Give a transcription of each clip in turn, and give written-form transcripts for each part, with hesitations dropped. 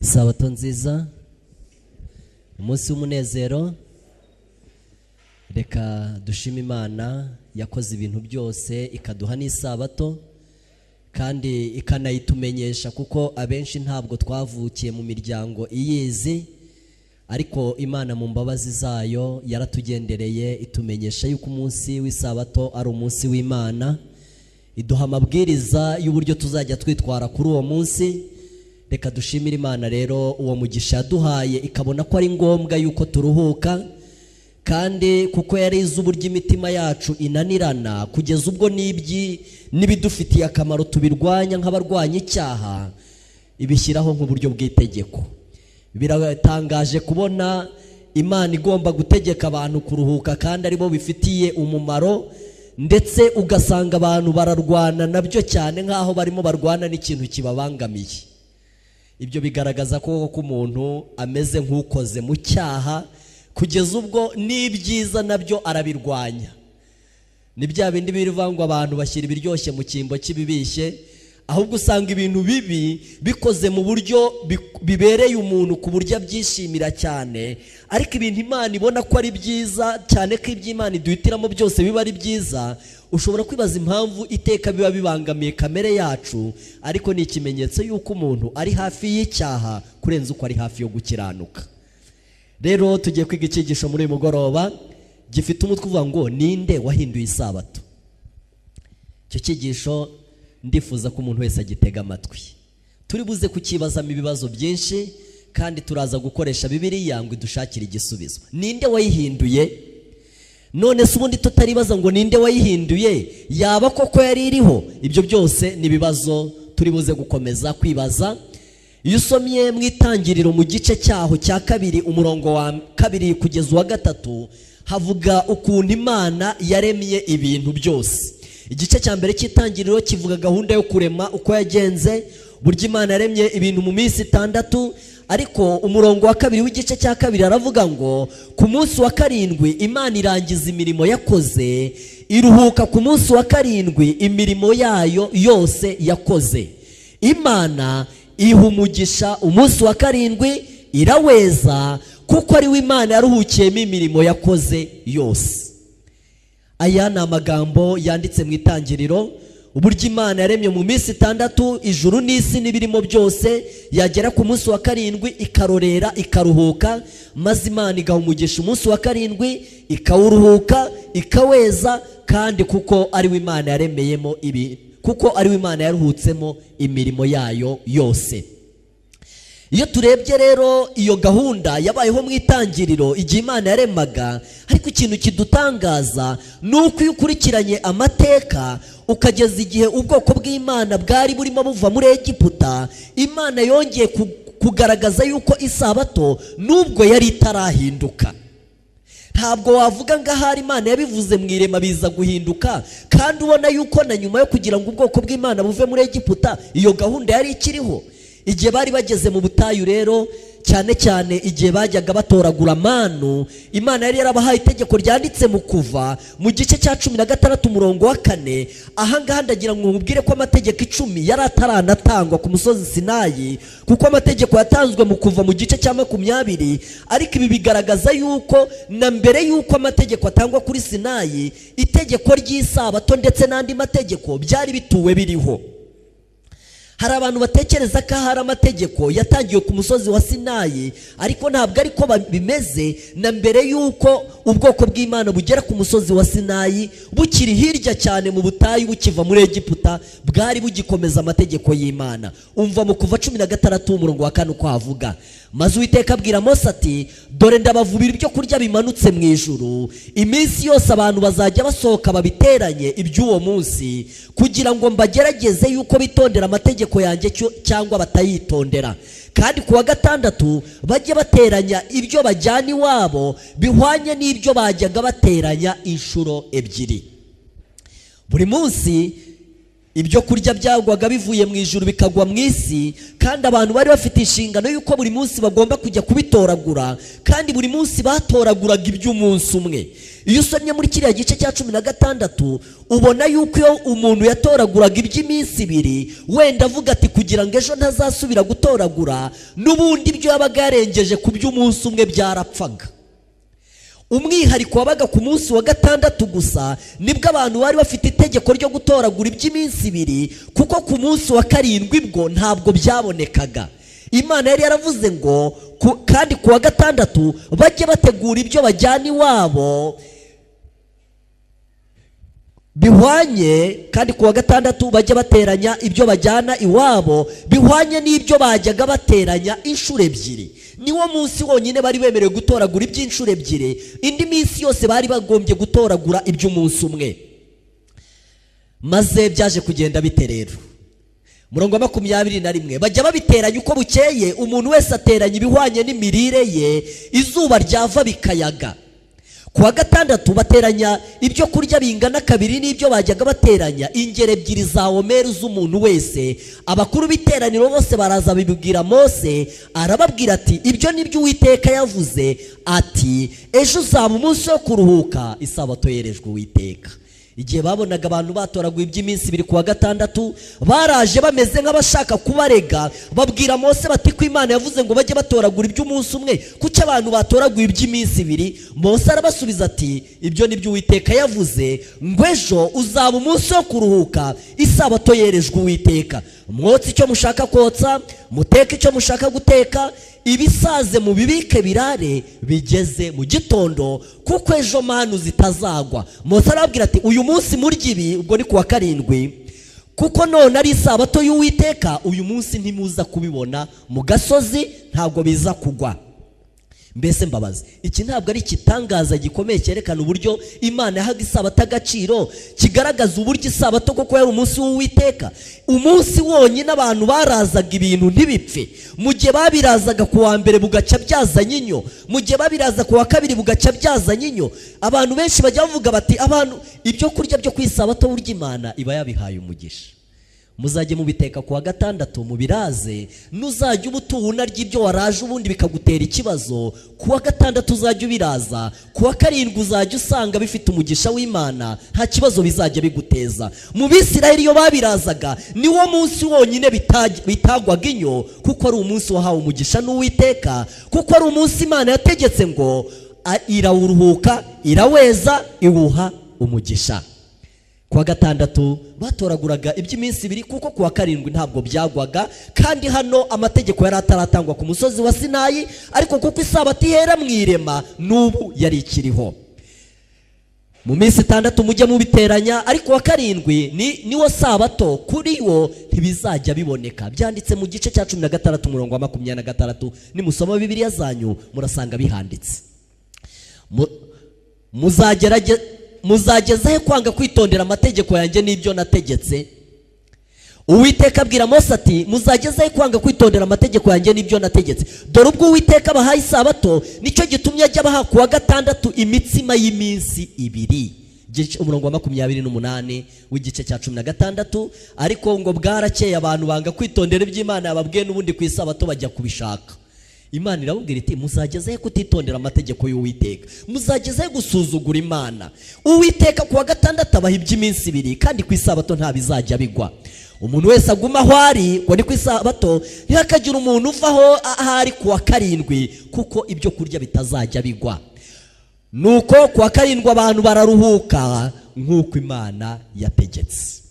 Sabato nziza, umunsi w'umunezero. Reka dushime Imana yakoze ibintu byose ikaduha n'isabato kandi ikanayitumenyesha, kuko abenshi ntabwo twavukiye mu miryango iyizi, ariko Imana mu mbabazi zayo yaratugendereye itumenyesha yuko umunsi w'isabato ari umunsi w'Imana, iduha amabwiriza y'uburyo tuzajya twitwara kuri uwo munsi. Reka dushimire Imana rero uwo mugisha yaduhaye, ikabona ko ari ngombwa yuko turuhuka, kandi kuko yari izi uburyo imitima yacu inanirana kugeza ubwo n'ibidufitiye akamaro tubirwanya nk'abarwanya icyaha, ibishyiraho nk'uburyo bw'itegeko. Biratangaje kubona Imana igomba gutegeka abantu kuruhuka kandi aribo bifitiye umumaro, ndetse ugasanga abantu bararwana nabyo cyane nk'aho barimo barwana n'ikintu kibabangamiye. Ibyo bigaragaza ko umuntu ameze nk'ukoze mu cyaha, kugeza ubwo n'ibyiza nabyo arabirwanya. Ni bya bindi birivangwa abantu bashyira ibiryoshye mu cyimbo cy'ibibishye, ahubwo usanga ibintu bibi bikoze mu buryo bibereye umuntu ku buryo abyishimira cyane, ariko ibintu Imana ibona ko ari byiza cyane, ko iby'Imana iduhitiramo byose biba ari byiza. Ushobora kwibaza impamvu iteka biba bibangamiye kamere yacu, ariko ni ikimenyetso y'uko umuntu ari hafi y'icyaha kurenza uko ari hafi yo gukiranuka. Rero tugiye kwiga icyigisho muri uyu mugoroba gifite umutwe uvuga ngo ninde wahinduye isabato. Icyo cyigisho ndifuza ko umuntu wese agitega amatwi. Turi buze kukibazamo ibibazo byinshi, kandi turaza gukoresha Bibiliya ngo idushakire igisubizo. Ninde wayihinduye? None se ubundi tutaribaza ngo ninde wayihinduye, yaba koko yari iriho? Ibyo byose ni ibibazo turi buze gukomeza kwibaza. Iyo usomye mu Itangiriro mu gice cyaho cya 2 umurongo wa 2 kugeza uwa 3, havuga ukuntu Imana yaremye ibintu byose. Igice cya mbere cy'Itangiriro kivuga gahunda yo kurema uko yagenze, buryo Imana yaremye ibintu mu minsi 6, ariko umurongo wa 2 w'igice cya 2 aravuga ngo ku munsi wa 7 Imana irangiza imirimo yakoze, iruhuka ku munsi wa 7 imirimo yayo yose yakoze. Imana iha umugisha umunsi wa 7, iraweza, kuko ari we Imana yaruhukiyemo imirimo yakoze yose. Aya ni amagambo yanditse mu Itangiriro, uburyo Imana yaremye mu minsi 6 ijuru n'isi n'ibirimo byose, yagera ku munsi wa 7 ikarorera ikaruhuka, maze Imana igaha umugisha umunsi wa 7 ikawuruhuka ikaweza, kandi kuko ari we Imana yaremeyemo kuko ari we Imana yaruhutsemo imirimo yayo yose. Iyo turebye rero iyo gahunda yabayeho mu Itangiriro igihe Imana yaremaga, ariko ikintu kidutangaza nuko iyo ukurikiranye amateka ukageza igihe ubwoko bw'Imana bwari burimo buva muri Egiputa, Imana yongeye kugaragaza yuko isabato nubwo yari itarahinduka. Ntabwo wavuga ngo ahari Imana yabivuze mu irema biza guhinduka, kandi ubona yuko na nyuma yo kugira ngo ubwoko bw'Imana buve muri Egiputa iyo gahunda yari ikiriho. Igihe bari bageze mu butayu rero, cyane cyane igihe bajyaga batoragura manu, Imana yari yarabahaye itegeko ryanditse mu Kuva mu gice cya 16 umurongo wa 4. Ahangaha ndagira ngo nkubwire ko amategeko 10 yari ataranatangwa ku musozi Sinayi, kuko amategeko yatanzwe mu Kuva mu gice cya 20, ariko ibi bigaragaza yuko na mbere yuko amategeko atangwa kuri Sinayi, itegeko ry'isabato ndetse n'andi mategeko byari bituwe biriho. Hari abantu batekereza ko hari amategeko yatangiwe ku musozi wa Sinayi, ariko ntabwo ariko bimeze. Na mbere yuko ubwoko bw'Imana bugera ku musozi wa Sinayi, bukiri hirya cyane mu butayu bukiva muri Egiputa, bwari bugikomeza amategeko y'Imana. Umva mu Kuva 16 umurongo wa 4 uko havuga: maze Uwiteka abwira Mose ati, dore ndabavubira ibyo kurya bimanutse mu ijuru, iminsi yose abantu bazajya basohoka babiteranye iby'uwo munsi, kugira ngo mbagerageze yuko bitondera amategeko yanjye cyangwa batayitondera. Kandi kuwa 6 bajye bateranya ibyo bajyana iwabo bihwanye n'ibyo bajyaga bateranya inshuro 2. Buri munsi ibyo kurya byagwaga bivuye mu ijuru bikagwa mu isi, kandi abantu bari bafite inshingano y'uko buri munsi bagomba kujya kubitoragura, kandi buri munsi batoraguraga iby'umunsi umwe. Iyo usomye muri kiriya gice cya 16 ubona yuko iyo umuntu yatoraguraga iby'iminsi 2, wenda avuga ati kugira ngo ejo ntazasubira gutoragura, n'ubundi ibyo yabaga yarengeje ku by'umunsi umwe byarapfaga. Umwihariko wabaga ku munsi wa 6 gusa, nibwo abantu bari bafite itegeko ryo gutoragura iby'iminsi 2, kuko ku munsi wa 7 bwo ntabwo byabonekaga. Imana yari yaravuze ngo kandi ku wa 6 bajye bategura ibyo bajyana iwabo bihwanye, kandi ku wa 6 bajye bateranya ibyo bajyana iwabo bihwanye n'ibyo bajyaga bateranya inshuro 2. Niwo munsi wonyine bari bemerewe gutoragura iby'inshuro 2, indi minsi yose bari bagombye gutoragura iby'umunsi umwe. Maze byaje kugenda bite rero? Murongo 21 bajya babiteranya uko bukeye, umuntu wese ateranya ibihwanye n'imirire ye, izuba ryava bikayaga. Ku wa 6 bateranya ibyo kurya bingana 2 n'ibyo bajyaga bateranya ingero 2 za omeri z'umuntu wese. Abakuru b'iteraniro bose baraza bibwira Mose, arababwira ati ibyo nibyo Uwiteka yavuze ati ejo uzaba umunsi wo kuruhuka, isabato yerejwe Uwiteka. Igihe babonaga abantu batoraguye iby'iminsi 2 ku wa 6, baraje bameze nk'abashaka kubarega, babwira Mose bati ko Imana yavuze ngo bajye batoragura iby'umunsi umwe, kuki abantu batoraguye iby'iminsi 2? Mose arabasubiza ati ibyo nibyo Uwiteka yavuze ngo ejo uzaba umunsi wo kuruhuka, isabato yerejwe Uwiteka. Mwotse icyo mushaka kotsa, muteke icyo mushaka guteka, ibisaze mu bibike birare bigeze mu gitondo, kuko ejo manu zitazagwa. Mose arababwira ati uyu munsi murya ibi, ubwo ni ku wa 7, kuko none ari isabato y'Uwiteka, uyu munsi ntimuza kubibona mu gasozi, ntabwo biza kugwa. Mbese mbabazi, iki ntabwo ari ikitangaza gikomeye cyerekana uburyo Imana yahaga isabato agaciro, kigaragaza uburyo isabato koko yari umunsi w'Uwiteka? Umunsi wonyine abantu barazaga ibintu ntibipfe. Mu gihe babirazaga ku wa mbere bugaca byazanye inyo, mu gihe babiraza ku wa 2 bugaca byazanye inyo, abantu benshi bajya bavuga bati abantu ibyo kurya byo kwisabato burya Imana iba yabihaye umugisha. Muzajye mubiteka ku wa 6 mubiraze, nuzajya ubutuhuna ry'ibyo waraje ubundi bikagutera ikibazo, ku wa 6 uzajya ubiraza, ku wa 7 uzajya usanga bifite umugisha w'Imana, nta kibazo bizajya biguteza. Mu Bisirayeli iyo babirazaga niwo munsi wonyine bitagwaga inyo, kuko ari umunsi wahawe umugisha n'Uwiteka, kuko ari umunsi Imana yategetse ngo irawuruhuka, iraweza, iwuha umugisha. Ku wa 6 batoraguraga iby'iminsi 2, kuko ku wa 7 ntabwo byagwaga, kandi hano amategeko yari ataratangwa ku musozi wa Sinayi, ariko kuko isabato ihera mu irema n'ubu yari ikiriho. Mu minsi 6 mujye mubiteranya, ariko wa 7 niwo sabato, kuri wo ntibizajya biboneka. Byanditse mu gice cya 16 umurongo wa 26, nimusoma Bibiliya zanyu murasanga bihanditse. Muzagezahe kwanga kwitondera amategeko yanjye n'ibyo nategetse? Uwiteka abwira Mose ati muzagezahe kwanga kwitondera amategeko yanjye n'ibyo nategetse. Dore ubwo Uwiteka bahaye isabato, nicyo gitumye ajya baha ku wa 6 imitsima y'iminsi 2. Umurongo wa 28 w'igice cya 16. Ariko ngo bwarakeye abantu banga kwitondera iby'Imana yababwiye, n'ubundi ku isabato bajya kubishaka. Imana irababwira iti muzagezahe kutitondera amategeko y'Uwiteka, muzagezahe gusuzugura Imana. Uwiteka ku wa 6 abaha iby'iminsi 2, kandi ku isabato nta bizajya bigwa. Umuntu wese aguma aho ari, ngo ni ku isabato, ntihakagira umuntu uvaho ahari ku wa 7, kuko ibyo kurya bitazajya bigwa. Nuko ku wa 7 abantu bararuhuka nk'uko Imana yategetse.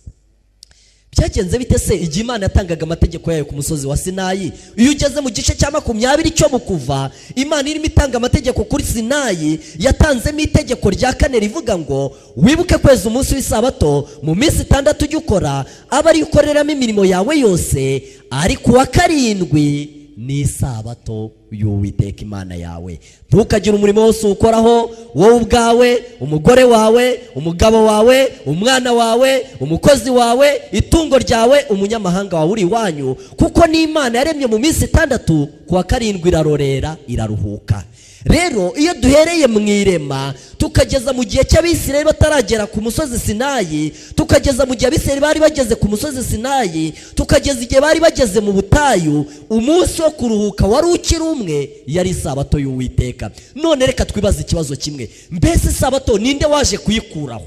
Byagenze bite se igihe Imana yatangaga amategeko yayo ku musozi wa Sinayi? Iyo ugeze mu gice cya 20 cyo mu Kuva, Imana irimo itanga amategeko kuri Sinayi, yatanzemo itegeko rya 4 rivuga ngo wibuke kweza umunsi w'isabato, mu minsi 6 ujye ukora, aba ari ukoreramo imirimo yawe yose, ariko wa 7 ni isabato y'Uwiteka Imana yawe. Ntukagire umurimo wose ukoraho, wowe ubwawe, umugore wawe, umugabo wawe, umwana wawe, umukozi wawe, itungo ryawe, umunyamahanga wawe uri iwanyu, kuko ni Imana yaremye mu minsi 6 kuwa karindwi irarorera iraruhuka. Rero iyo duhereye mu irema tukageza mu gihe cy'Abisirayeli bataragera ku musozi Sinayi, tukageza mu gihe Abisirayeli bari bageze ku musozi Sinayi, tukageza igihe bari bageze mu butayu, umunsi wo kuruhuka wari ukiri umwe, yari isabato y'Uwiteka. None reka twibaze ikibazo kimwe, mbese isabato ninde waje kuyikuraho?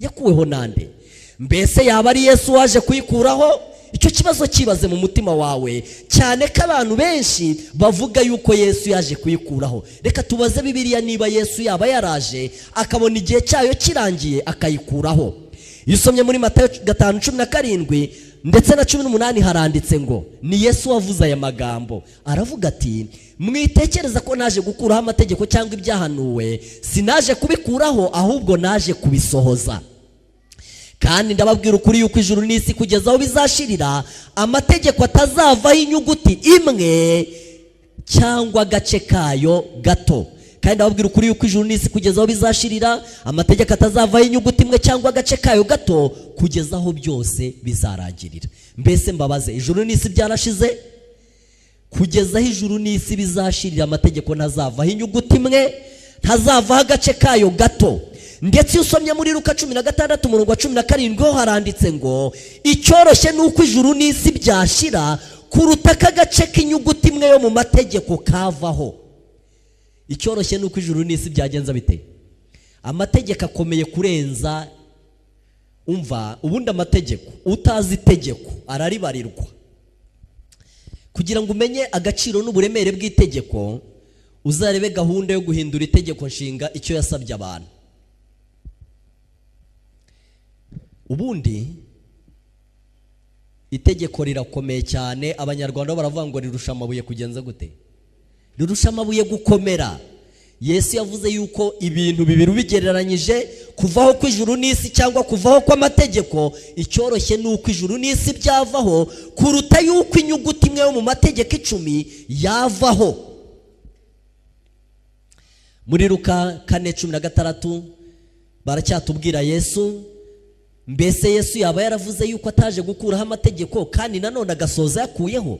Yakuweho nande? Mbese yaba ari Yesu waje kuyikuraho? Icyo kibazo kibaze mu mutima wawe, cyane ko abantu benshi bavuga yuko Yesu yaje kuyikuraho. Reka tubaze Bibiliya niba Yesu yaba yaraje akabona igihe cyayo kirangiye akayikuraho. Iyo usomye muri Matayo 5:17 ndetse na 18 haranditse ngo ni Yesu wavuze aya magambo, aravuga ati mwitekereza ko naje gukuraho amategeko cyangwa ibyahanuwe, sinaje kubikuraho ahubwo naje kubisohoza. Kandi ndababwira ukuri yuko ijuru n'isi kugeza aho bizashirira amategeko atazavaho inyuguti imwe cyangwa agace kayo gato. Kandi ndababwira ukuri yuko ijuru n'isi kugeza aho bizashirira amategeko atazavaho inyuguti imwe cyangwa agace kayo gato kugeza aho byose bizarangirira. Mbese mbabaze, ijuru n'isi byarashize? Kugeza aho ijuru n'isi bizashirira amategeko ntazavaho inyuguti imwe, ntazavaho agace kayo gato. Ndetse iyo usomye muri Luka 16:17 ho haranditse ngo icyoroshye nuko ijuru n'isi byashira kuruta kagace k'inyuguti imwe yo mu mategeko kavaho. Icyoroshye nuko ijuru n'isi byagenza bite? Amategeko akomeye kurenza, umva, ubundi amategeko utazi itegeko araribarirwa. Kugira ngo umenye agaciro n'uburemere bw'itegeko, uzarebe gahunda yo guhindura itegeko nshinga icyo yasabye abantu. Ubundi itegeko rirakomeye cyane, abanyarwanda baravuga ngo rirusha amabuye kugenza gute? Rirusha amabuye gukomera. Yesu yavuze yuko ibintu bibiri bigereranyije, kuvaho kw'ijuru n'isi cyangwa kuvaho kw'amategeko, icyoroshye nuko ijuru n'isi byavaho kuruta yuko inyuguti imwe yo mu mategeko 10 yavaho. Muri Luka 4:16 baracyatubwira Yesu, mbese Yesu yaba yaravuze yuko ataje gukuraho amategeko kandi nanone agasoza yakuyeho?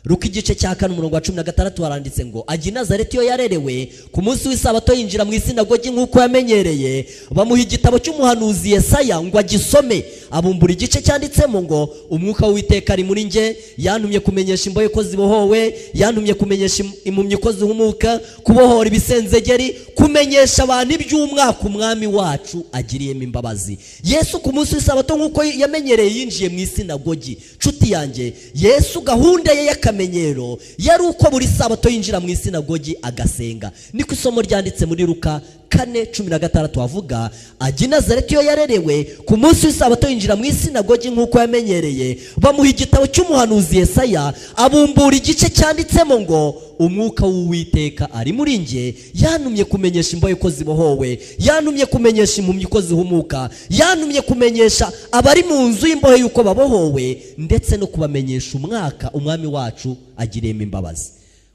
Luka igice cya 4:16 haranditse ngo ajya i Nazareti yo yarerewe, ku munsi w'isabato yinjira mu isinagogi nk'uko yamenyereye, bamuha igitabo cy'umuhanuzi Yesaya ngo agisome. Abumbura igice cyanditsemo ngo umwuka w'Uwiteka ari muri nge, yantumye kumenyesha imbohe ko zibohowe, yantumye kumenyesha impumyi ko zihumuka, kubohora ibisenzegeri, kumenyesha abantu iby'umwaka umwami wacu agiriyemo imbabazi. Yesu ku munsi w'isabato nk'uko yamenyereye yinjiye mu isinagogi. Nshuti yanjye, Yesu gahunda ye y'akamenyero yari uko buri sabato yinjira mu isinagogi agasenga. Niko isomo ryanditse muri Luka 4:16 havuga ajya i Nazareti yo yarerewe, ku munsi w'isabato yinjira mu isinagogi nk'uko yamenyereye, bamuha igitabo cy'umuhanuzi Yesaya, abumbura igice cyanditsemo ngo umwuka w'Uwiteka ari muri nge, yantumye kumenyesha imbohe ko zibohowe, yantumye kumenyesha impumyi ko zihumuka, yantumye kumenyesha abari mu nzu y'imbohe yuko babohowe, ndetse no kubamenyesha umwaka umwami wacu agiriyemo imbabazi.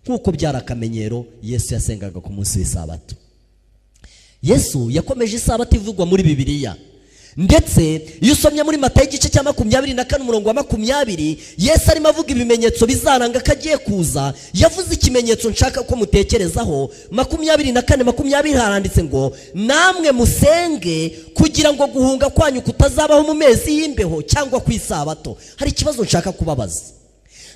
Nk'uko byari akamenyero Yesu yasengaga ku munsi w'isabato. Yesu yakomeje isabato ivugwa muri Bibiliya. Ndetse iyo usomye muri Matayo igice cya 24:20, Yesu arimo avuga ibimenyetso bizaranga ko agiye kuza. Yavuze ikimenyetso nshaka ko mutekerezaho. 24:20 haranditse ngo namwe musenge kugira ngo guhunga kwanyu kutazabaho mu mezi y'imbeho cyangwa ku isabato. Hari ikibazo nshaka kubabaza,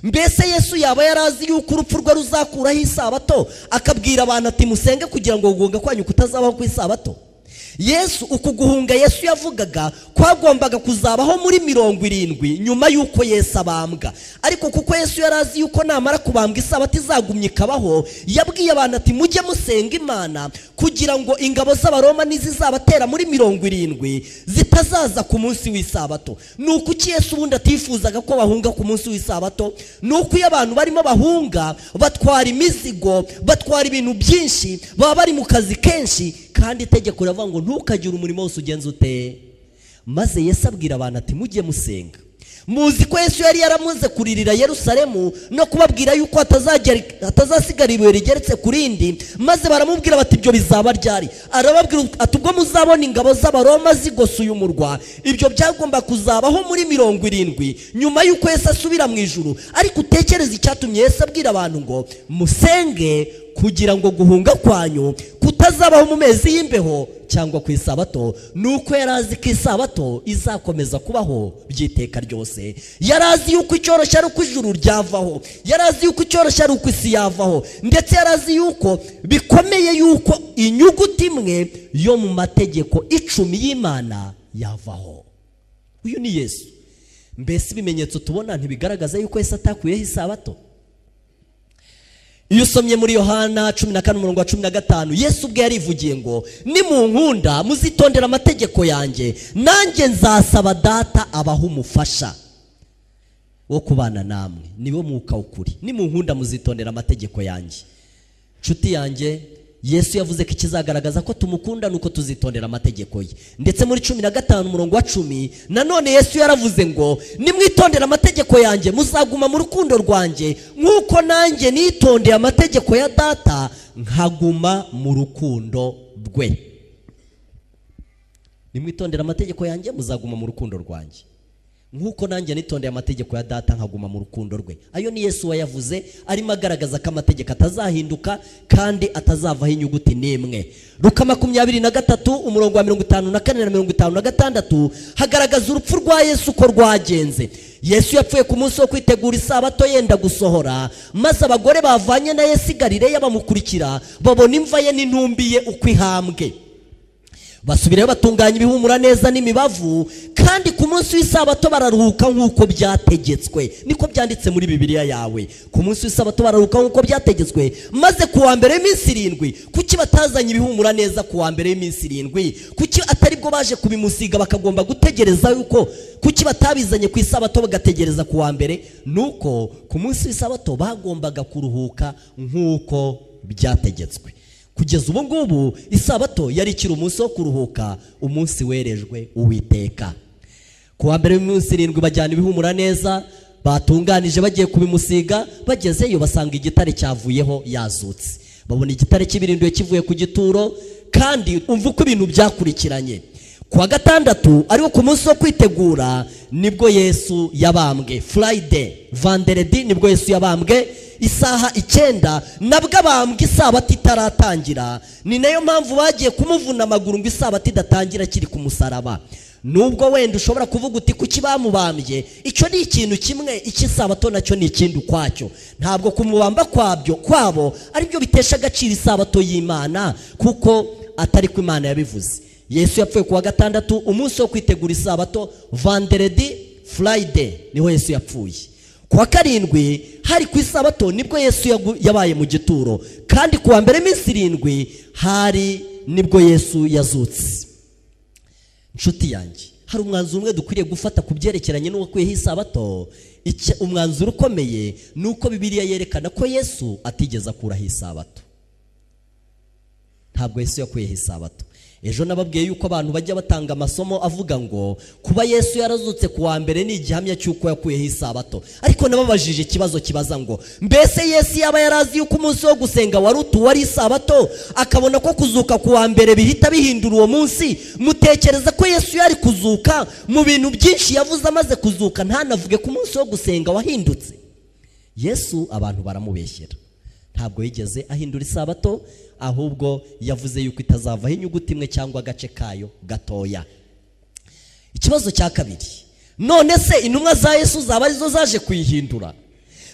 mbese Yesu yaba yarazi yuko urupfu rwe ruzakuraho isabato akabwira abantu ati musenge kugira ngo guhunga kwanyu kutazabaho ku isabato? Yesu uku guhunga Yesu yavugaga kwagombaga kuzabaho muri 70 nyuma yuko Yesu abambwa. Ariko kuko Yesu yarazi yuko namara kubambwa isabato izagumye ikabaho, yabwiye abantu ati mujye musenga Imana kugira ngo ingabo z'Abaroma nizizabatera muri 70 zitazaza ku munsi w'isabato. Nuko iki Yesu ubundi atifuzaga ko bahunga ku munsi w'isabato? Nuko iyo abantu barimo bahunga batwara imizigo, batwara ibintu byinshi, baba bari mu kazi kenshi, kandi itegeko riravuga ngo ntukagire umurimo wose ugenza ute. Maze Yesu abwira abantu ati mujye musenga. muzi ko Yesu yari yaramuze kuririra Yerusalemu no kubabwira yuko atazasigara ibuye rigeretse ku rindi, maze baramubwira bati ibyo bizaba ryari? Arababwira ati ubwo muzabona ingabo z'Abaroma zigose uyu murwa. Ibyo byagomba kuzabaho muri 70 nyuma yuko Yesu asubira mu ijuru. Ariko utekereza icyatumye Yesu abwira abantu ngo musenge kugira ngo guhunga kwanyu kutazabaho mu mezi y'imbeho cyangwa ku isabato. Nuko yarazi ko isabato izakomeza kubaho byiteka ryose. Yarazi yuko icyoroshye ari uko ijuru ryavaho, yarazi yuko icyoroshye ari uko isi yavaho, ndetse yarazi yuko bikomeye yuko inyuguti imwe yo mu mategeko 10 y'Imana yavaho. Uyu ni Yesu. Mbese ibimenyetso tubona ntibigaragaza yuko Yesu atakuyeho isabato? Iyo usomye muri Yohana 14:15, Yesu ubwe yarivugiye ngo nimunkunda muzitondera amategeko yanjye, nanjye nzasaba Data abaha umufasha wo kubana namwe, niwe mwuka w'ukuri. Nimunkunda muzitondera amategeko yanjye. Nshuti yanjye, Yesu yavuze ko ikizagaragaza ko tumukunda nuko tuzitondera amategeko ye. Ndetse muri 15:10 nanone Yesu yaravuze ngo nimwitondera amategeko yanjye muzaguma mu rukundo rwanjye nkuko nanjye nitondeye amategeko ya Data nkaguma mu rukundo rwe. Nimwitondera amategeko yanjye muzaguma mu rukundo rwanjye nkuko nanjye nitondeye amategeko ya Data nkaguma mu rukundo rwe. Ayo ni Yesu wayavuze, arimo agaragaza ko amategeko atazahinduka kandi atazavaho inyuguti n'imwe. Luka 23:54-56 hagaragaza urupfu rwa Yesu ko rwagenze. Yesu yapfuye ku munsi wo kwitegura isabato yenda gusohora, maze abagore bavanye na Yesu i Galileya bamukurikira babona imva ye n'intumbi ye uko ihambwe. Basubirayo batunganya ibihumura neza n'imibavu, kandi ku munsi w'isabato bararuhuka nk'uko byategetswe. Niko byanditse muri Bibiliya yawe. Ku munsi w'isabato bararuhuka nk'uko byategetswe, maze ku wa mbere y'iminsi 7 kuki batazanye ibihumura neza ku wa mbere y'iminsi 7? Kuki atari bwo baje kubimusiga bakagomba gutegereza yuko? Kuki batabizanye ku isabato bagategereza ku wa mbere? Nuko ku munsi w'isabato bagombaga kuruhuka nk'uko byategetswe. Kugeza ubu ngubu isabato yari ikiri umunsi wo kuruhuka, umunsi werejwe Uwiteka. Ku wa mbere w'iminsi 7 bajyana ibihumura neza, batunganije bagiye kubimusiga. Bagezeyo basanga igitare cyavuyeho yazutse. Babona igitare cy'ibirinduye kivuye ku gituro, kandi umva uko ibintu byakurikiranye. Ku wa gatandatu ariwo ku munsi wo kwitegura nibwo Yesu yabambwe. Friday, Vendredi nibwo Yesu yabambwe. Isaha 9 nabwo abambwe isabato itaratangira. Ni nayo mpamvu bagiye kumuvuna amaguru ngo isabato idatangira kiri ku musaraba. Nubwo wenda ushobora kuvuga uti kuki bamubambye, icyo ni ikintu kimwe, ikisabato nacyo ni ikindi ukwacyo. Ntabwo kumubamba kwabo ari byo bitesha agaciro isabato y'Imana, kuko atari ko Imana yabivuze. Yesu yapfuye ku wa gatandatu, umunsi wo kwitegura isabato. Vendredi, Friday niho Yesu yapfuye. Ku wa karindwi hari ku isabato nibwo Yesu yabaye mu gituro, kandi ku wa mbere y'iminsi 7 hari nibwo Yesu yazutse. Nshuti yanjye, hari umwanzuro umwe dukwiriye gufata ku byerekeranye n'uwakuyeho isabato. Umwanzuro ukomeye nuko Bibiliya yerekana ko Yesu atigeze akuraho isabato. Ntabwo Yesu yakuyeho isabato. Ejo nababwiye yuko abantu bajya batanga amasomo avuga ngo kuba Yesu yarazutse ku wa mbere ni igihamya cy'uko yakuyeho isabato. Ariko nababajije ikibazo kibaza ngo mbese Yesu yaba yarazi yuko umunsi wo gusenga wari isabato, akabona ko kuzuka ku wa mbere bihita bihindura uwo munsi? Mutekereza ko Yesu yari kuzuka mu bintu byinshi yavuze amaze kuzuka ntanavuge ku munsi wo gusenga wahindutse? Yesu abantu baramubeshyera. Ntabwo yigeze ahindura isabato, ahubwo yavuze yuko itazavaho inyuguti imwe cyangwa agace kayo gatoya. Ikibazo cya kabiri, none se intumwa za Yesu zaba arizo zaje kuyihindura?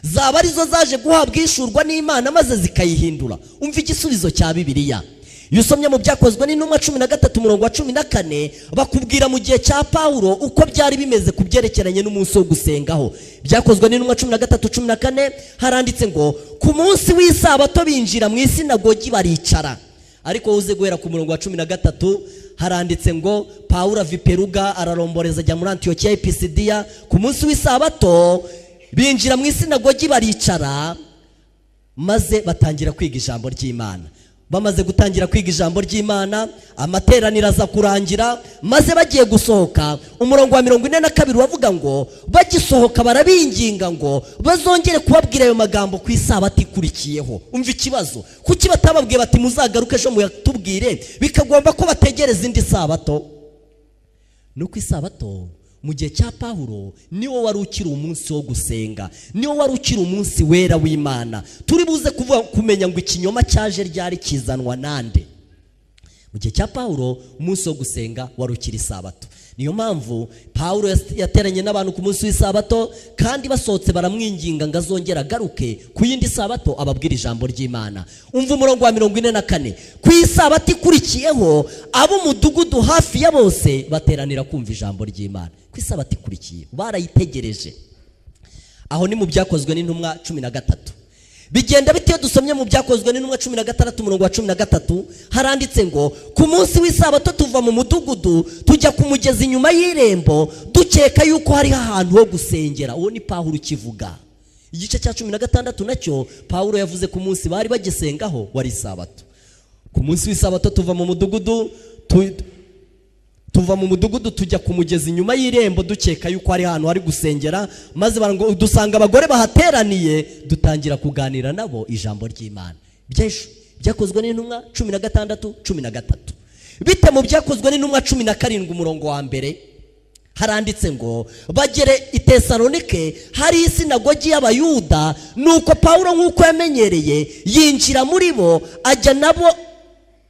Zaba arizo zaje guhabwa ishurwa n'Imana maze zikayihindura? Umva igisubizo cya Bibiliya. Iyo usomye mu byakozwe n'intumwa 13:14 bakubwira mu gihe cya Paulo uko byari bimeze ku byerekeranye n'umunsi wo gusengaho. Byakozwe n'intumwa 13:14 haranditse ngo ku munsi w'isabato binjira mu isinagogi baricara. Ariko uze guhera ku murongo wa 13 haranditse ngo Paulo ava i Peruga araromboreza ajya muri Antiokia y'i Pisidiya. Ku munsi w'isabato binjira mu isinagogi baricara, maze batangira kwiga ijambo ry'Imana. bamaze gutangira kwiga ijambo ry'Imana, amateraniro aza kurangira, maze bagiye gusohoka, umurongo wa 42 wavuga ngo bagisohoka barabinginga ngo bazongere kubabwira ayo magambo ku isabato ikurikiyeho. Umva ikibazo, kuki batababwiye bati muzagaruke ejo muyatubwire, bikagomba ko bategereza indi sabato? Nuko isabato mu gihe cya Pawulo niwo wari ukiri umunsi wo gusenga, niwo wari ukiri umunsi wera w'Imana. Turi buze kumenya ngo ikinyoma cyaje ryari kizanwa nande. Mu gihe cya Pawulo umunsi wo gusenga wari ukiri isabato. Niyo mpamvu Pawulo yateranye n'abantu ku munsi w'isabato, kandi basohotse baramwinginga ngo azongera agaruke ku yindi sabato ababwira ijambo ry'Imana. Umva umurongo wa 44, ku isabato ikurikiyeho ab'umudugudu hafi ya bose bateranira kumva ijambo ry'Imana. Ku isabato ikurikiye barayitegereje. Aho ni mu Byakozwe n'Intumwa 13. Bigenda bitiyo dusomye mu Byakozwe n'Intumwa 16 umurongo wa 13, haranditse ngo ku munsi w'isabato tuva mu mudugudu tujya ku mugezi inyuma y'irembo dukeka yuko hari ahantu ho gusengera. Uwo ni Pawulo ukivuga. Igice cya 16 nacyo Pawulo yavuze ku munsi bari bagisengaho wari isabato. Ku munsi w'isabato tuva mu mudugudu tujya ku mugezi inyuma y'irembo dukeka yuko hari ahantu hari gusengera, maze dusanga abagore bahateraniye, dutangira kuganira nabo ijambo ry'Imana. Byakozwe n'Intumwa 16:13. Bite mu Byakozwe n'Intumwa 17 umurongo wa 1 haranditse ngo bagere i Tesalonike hari isinagogi y'Abayuda, nuko Pawulo nk'uko yamenyereye yinjira muri bo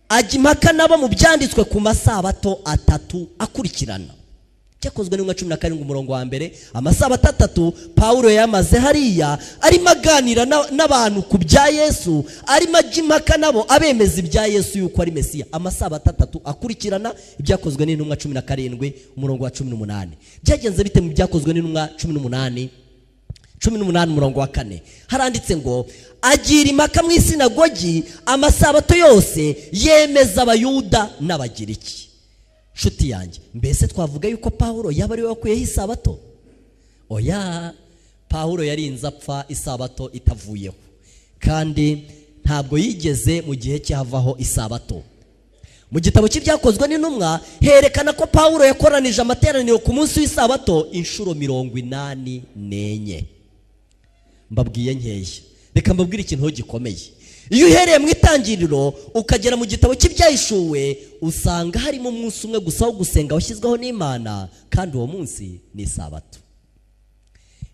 ajya impaka nabo mu byanditswe ku masabato 3 akurikirana. Cyakozwe n'Intumwa 17 umurongo wa 1, amasabato 3 Pawulo yamaze hariya arimo aganira n'abantu ku bya Yesu, arimo ajya impaka nabo abemeza ibya Yesu yuko ari Mesiya. Amasabato 3 akurikirana. Ibyakozwe n'Intumwa 17 umurongo wa 18. Byagenze bite mu Byakozwe n'Intumwa 18 umurongo wa 4 haranditse ngo agira impaka mu isinagogi amasabato yose yemeza Abayuda n'Abagiriki. Nshuti yanjye, mbese twavuga yuko Pawulo yaba ari we wakuyeho isabato? Oya, Pawulo yarinze apfa isabato itavuyeho, kandi ntabwo yigeze mu gihe cyavaho isabato. Mu gitabo cy'Ibyakozwe n'Intumwa herekana ko Pawulo yakoranije amateraniro ku munsi w'isabato inshuro 84. Mbabwiye nkeya, reka mbabwire ikintu gikomeye. Iyo uhereye mu itangiriro ukagera mu gitabo cy'Ibyahishuwe usanga harimo umunsi umwe gusa wo gusenga washyizweho n'Imana, kandi uwo munsi ni isabato.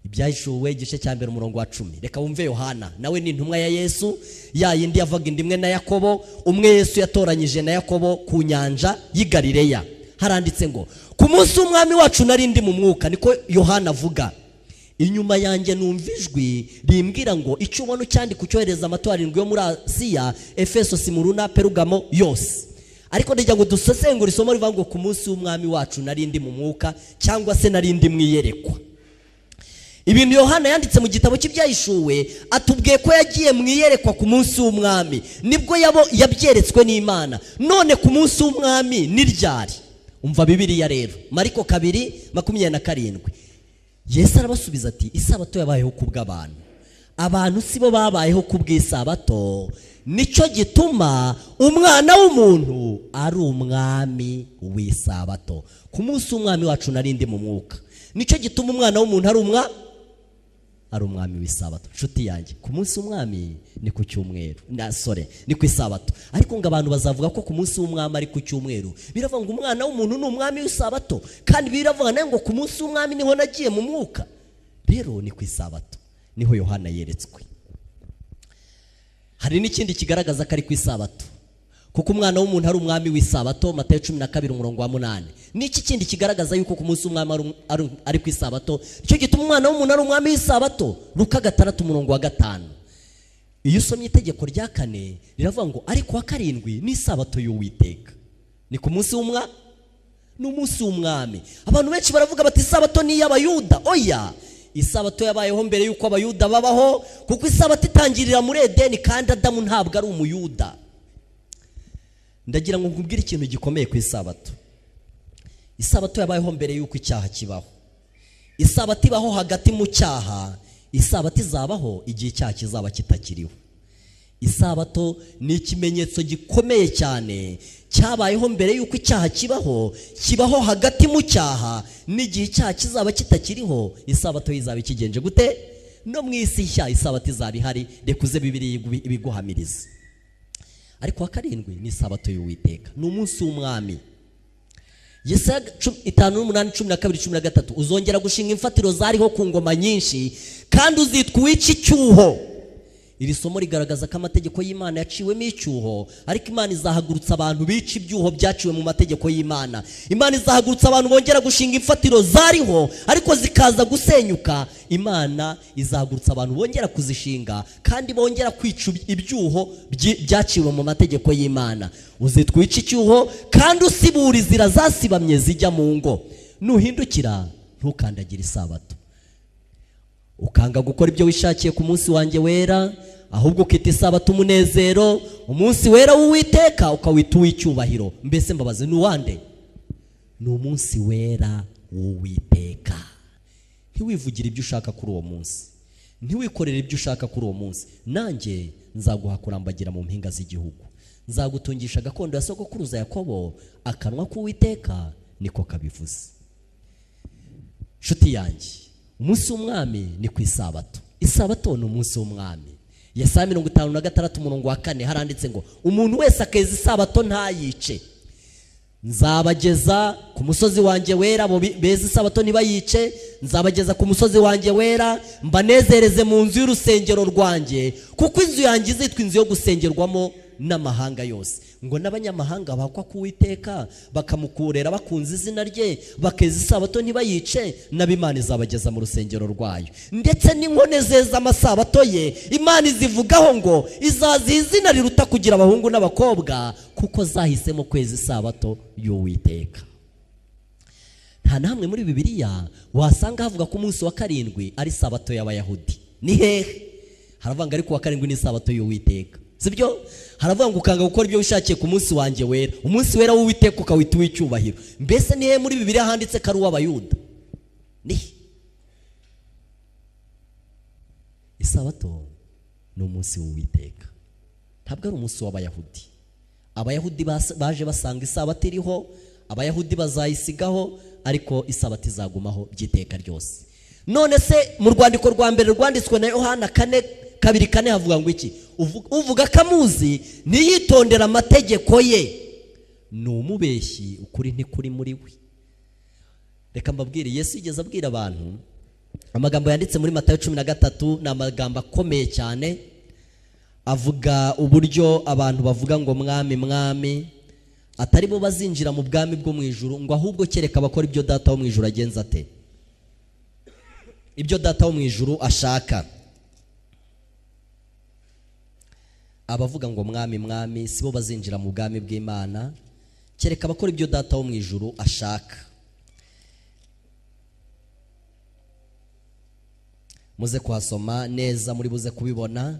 Ibyahishuwe igice cya 1 umurongo wa 10. Reka wumve Yohana, nawe ni intumwa ya Yesu, ya yindi yavaga indimwe na Yakobo, umwe Yesu yatoranyije na Yakobo ku nyanja y'i Galileya. Haranditse ngo ku munsi w'umwami wacu nari ndi mu mwuka, niko Yohana avuga. Inyuma yanjye numva ijwi rimbwira ngo icyo ubona cyandika cyohereza amatorero 7 yo muri Asiya, Efeso, Simuruna, Perugamo yose. Ariko ndijya ngo dusesengura isomo rivuga ngo ku munsi w'umwami wacu nari ndi mu mwuka, cyangwa se nari ndi mwiyerekwa. Ibintu Yohana yanditse mu gitabo cy'Ibyahishuwe atubwiye ko yagiye mwiyerekwa ku munsi w'umwami, nibwo yabyeretswe n'Imana. None ku munsi w'umwami ni ryari? Umva Bibiliya rero, Mariko 2:27. Yesu arabasubiza ati isabato yabayeho kubw'abantu, abantu sibo babayeho kubw'isabato, nicyo gituma umwana w'umuntu ari umwami w'isabato. Ku munsi w'umwami wacu nari ndi mu mwuka, nicyo gituma umwana w'umuntu ari umwami w'isabato. Nshuti yanjye, ku munsi w'umwami ni ku cyumweru, ni ku isabato. Ariko ngo abantu bazavuga ko ku munsi w'umwami ari ku cyumweru, biravuga ngo umwana w'umuntu ni umwami w'isabato, kandi biravuga nayo ngo ku munsi w'umwami niho nagiye mu mwuka. Rero ni ku isabato niho Yohana yeretswe. Hari n'ikindi kigaragaza ko ari ku isabato, kuko umwana w'umuntu ari umwami w'isabato, Matayo 12 umurongo wa 8. Niki kindi kigaragaza yuko ku munsi w'umwami ari ku isabato? Icyo gituma umwana w'umuntu ari umwami w'isabato, Luka 6 umurongo wa 5. Iyo usomye itegeko rya 4 riravuga ngo ariko wa 7 ni isabato y'Uwiteka. Ni ku munsi w'umwami, ni umunsi w'umwami. Abantu benshi baravuga bati isabato ni y'Abayuda. Oya, isabato yabayeho mbere yuko Abayuda babaho, kuko isabato itangirira muri Edeni, kandi Adamu ntabwo ari umuyuda. Ndagira ngo nkubwire ikintu gikomeye ku isabato. Isabato yabayeho mbere yuko icyaha kibaho. Isabato ibaho hagati mu cyaha, isabato izabaho igihe icyaha kizaba kitakiriho. isabato ni ikimenyetso gikomeye cyane cyabayeho mbere y'uko icyaha kibaho hagati mu cyaha n'igihe icyaha kizaba kitakiriho. Isabato izaba ikigenje gute? No mu isi nshya isabato izaba ihari. Reka uze Bibiliya ibiguhamirize. Ariko wa karindwi ni isabato y'Uwiteka, ni umunsi w'umwami. Yesaya 5:8-12-13 uzongera gushinga imfatiro zariho ku ngoma nyinshi kandi uzitwa uw'iki cyuho. Iri somo rigaragaza ko amategeko y'Imana yaciwemo icyuho, ariko Imana izahagurutsa abantu bica ibyuho byaciwe mu mategeko y'Imana. Imana izahagurutsa abantu bongera gushinga imfatiro zariho ariko zikaza gusenyuka. Imana izahagurutsa abantu bongera kuzishinga kandi bongera kwica ibyuho byaciwe mu mategeko y'Imana. Uzitwa uw'iki cyuho kandi usibura inzira zasibamye zijya mu ngo. Nuhindukira ntukandagire isabato, ukanga gukora ibyo wishakiye ku munsi wanjye wera, ahubwo ukita isabato umunezero, umunsi wera w'Uwiteka ukawita uw'icyubahiro. Mbese mbabaze ni uwande? Ni umunsi wera w'Uwiteka. Ntiwivugire ibyo ushaka kuri uwo munsi, ntiwikorere ibyo ushaka kuri uwo munsi. Nanjye nzaguha kurambagira mu mpinga z'igihugu, nzagutungisha gakondo ya sogokuruza Yakobo, akanwa k'Uwiteka niko kabivuze. Nshuti yanjye, umunsi w'umwami ni ku isabato. Isabato ni umunsi w'umwami. Yesaya 56:4 haranditse ngo umuntu wese akeza isabato ntayice. Nzabageza ku musozi wanjye wera, abo beza isabato ntibayice. Nzabageza ku musozi wanjye wera, mbanezereze mu nzu y'urusengero rwanjye, kuko inzu yanjye izitwa inzu yo gusengerwamo n'amahanga yose. Ngo n'abanyamahanga bakwa ku Uwiteka bakamukurera bakunze izina rye, bakeza isabato ntibayice, n'Imana izabageza mu rusengero rwayo. Ndetse n'inkone zeza amasabato ye Imana izivugaho ngo izaziha izina riruta kugira abahungu n'abakobwa, kuko zahisemo kweza isabato y'Uwiteka. Nta namwe muri Bibiliya wasanga havuga ko umunsi wa karindwi ari isabato y'Abayahudi. Ni hehe? Haravuga ariko wa karindwi ni isabato y'Uwiteka, sibyo? Haravuga ngo ukanga gukora ibyo wishakiye ku munsi wanjye wera, umunsi wera w'Uwiteka ukawita uw'icyubahiro. Mbese ni he muri Bibiliya handitse ko ari uw'Abayuda? Ni isabato ni umunsi w'Uwiteka, ntabwo ari umunsi w'Abayahudi. Abayahudi baje basanga isabato iriho, Abayahudi bazayisigaho, ariko isabato izagumaho by'iteka ryose. None se mu rwandiko rwa mbere rwanditswe na Yohana 2:4 havuga ngo iki? Uvuga kamuzi ntiyitondera amategeko ye, ni umubeshyi, ukuri ntikuri muri we. Reka mbabwire, Yesu yigeze abwira abantu amagambo yanditse muri Matayo 13, ni amagambo akomeye cyane. Avuga uburyo abantu bavuga ngo mwami mwami atari bo bazinjira mu bwami bwo mu ijuru, ngo ahubwo kereka abakora ibyo Data wo mu ijuru agenza ate, ibyo Data wo mu ijuru ashaka. Abavuga ngo mwami mwami sibo bazinjira mu bwami bw'Imana, kereka abakora ibyo Data wo mu ijuru ashaka. Muze kuhasoma neza, muri buze kubibona,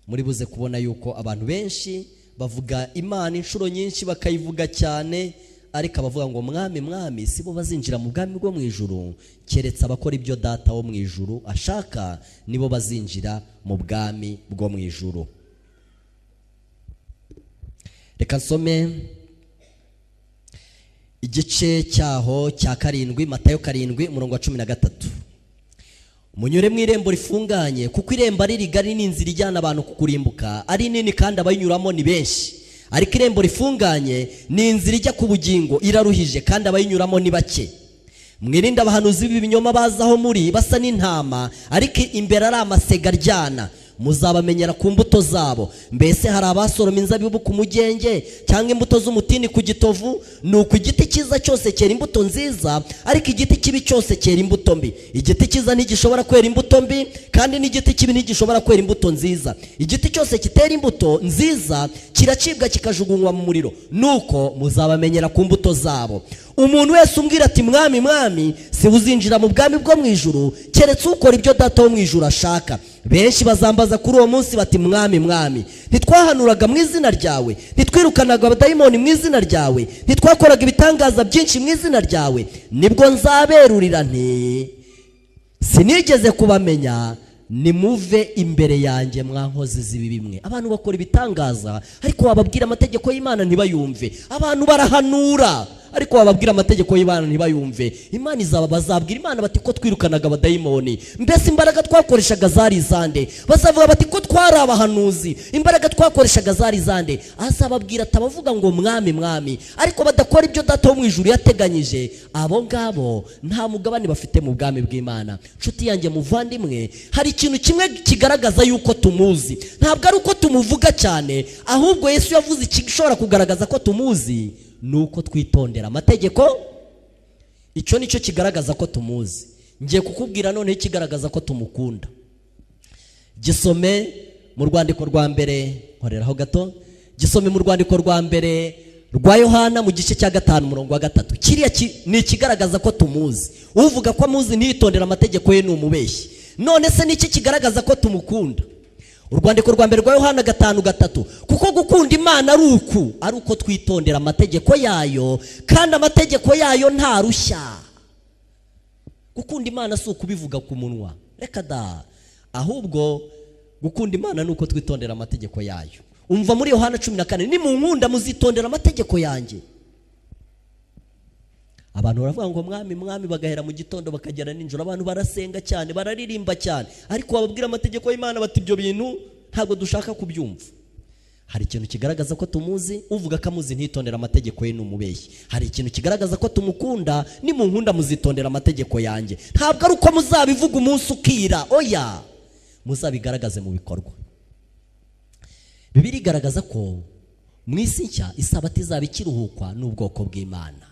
muri buze kubona yuko abantu benshi bavuga Imana inshuro nyinshi bakayivuga cyane, ariko abavuga ngo mwami mwami sibo bazinjira mu bwami bwo mu ijuru, keretse abakora ibyo Data wo mu ijuru ashaka nibo bazinjira mu bwami bwo mu ijuru. Reka nsome igice cyaho cya 7, Matayo 7:13. Munyure mu irembo rifunganye, kuko irembo ari rigari n'inzira ijyana abantu kukurimbuka ari nini, kandi abayinyuramo ni benshi. Ariko irembo rifunganye ni inzira ijya ku bugingo, iraruhije, kandi abayinyuramo ni bake. Mwirinde abahanuzi b'ibinyoma bazaho muri basa n'intama, ariko imbere ari amasega aryana. Muzabamenyera ku mbuto zabo. Mbese hari abasoroma inzabibu ku mugenge cyangwa imbuto z'umutini ku gitovu? Nuko igiti cyiza cyose cyera imbuto nziza, ariko igiti kibi cyose cyera imbuto mbi. Igiti cyiza ntigishobora kwera imbuto mbi, kandi n'igiti kibi ntigishobora kwera imbuto nziza. Igiti cyose kitera imbuto nziza kiracibwa kikajugunywa mu muriro. Nuko muzabamenyera ku mbuto zabo. Umuntu wese umbwira ati mwami mwami si uzinjira mu bwami bwo mu ijuru, keretse ukora ibyo Data wo mu ijuru ashaka. Benshi bazambaza kuri uwo munsi bati mwami mwami ntitwahanuraga mu izina ryawe, ntitwirukanaga abadayimoni mu izina ryawe, ntitwakoraga ibitangaza byinshi mu izina ryawe? Nibwo nzaberurira nti sinigeze kubamenya, nimuve imbere yanjye mwankozi z'ibibi mwe. Abantu bakora ibitangaza ariko wababwira amategeko y'Imana ntibayumve. Abantu barahanura ariko wababwira amategeko y'Imana ntibayumve. Imana bazabwira Imana bati ko twirukanaga abadayimoni, mbese imbaraga twakoreshaga zari izande? Bazavuga bati ko twari abahanuzi, imbaraga twakoreshaga zari izande? Azababwira atabavuga ngo mwami mwami, ariko badakora ibyo Data wo mu ijuru yateganyije, abo ngabo nta mugabane bafite mu bwami bw'Imana. Nshuti yanjye muvandimwe, hari ikintu kimwe kigaragaza yuko tumuzi, ntabwo ari uko tumuvuga cyane, ahubwo Yesu yavuze igishobora kugaragaza ko tumuzi, nuko twitondera amategeko. Icyo nicyo kigaragaza ko tumuzi. Ngiye kukubwira none ikigaragaza ko tumukunda. Gisome mu rwandiko rwa mbere, nkoreraho gato, gisome mu rwandiko rwa mbere rwa Yohana mu gice cya 5 umurongo wa 3. Kiriya ni ikigaragaza ko tumuzi. Uvuga ko amuzi ntitondera amategeko ye n'umubeshyi. None se niki kigaragaza ko tumukunda? Urwandiko rwa mbere rwa Yohana 5:3, kuko gukunda Imana ari uko twitondera amategeko yayo, kandi amategeko yayo nta rushya. Gukunda Imana si ukubivuga ku munwa, reka da, ahubwo gukunda Imana nuko twitondera amategeko yayo. Umva muri Yohana 14, nimunkunda muzitondera amategeko yanjye. Abantu baravuga ngo mwami mwami, bagahera mu gitondo bakagera ninjoro. Abantu barasenga cyane, bararirimba cyane, ariko bababwira amategeko y'Imana bati ibyo bintu ntabwo dushaka kubyumva. Hari ikintu kigaragaza ko tumuzi, uvuga ko amuzi ntitondera amategeko ye n'umubeshyi. Hari ikintu kigaragaza ko tumukunda, nimunkunda muzitondera amategeko yanjye. Ntabwo ari uko muzabivuga umunsi ukira, oya, muzabigaragaze mu bikorwa. Bibiliya igaragaza ko mu isi nshya isabato izaba ikiruhukwa n'ubwoko bw'Imana.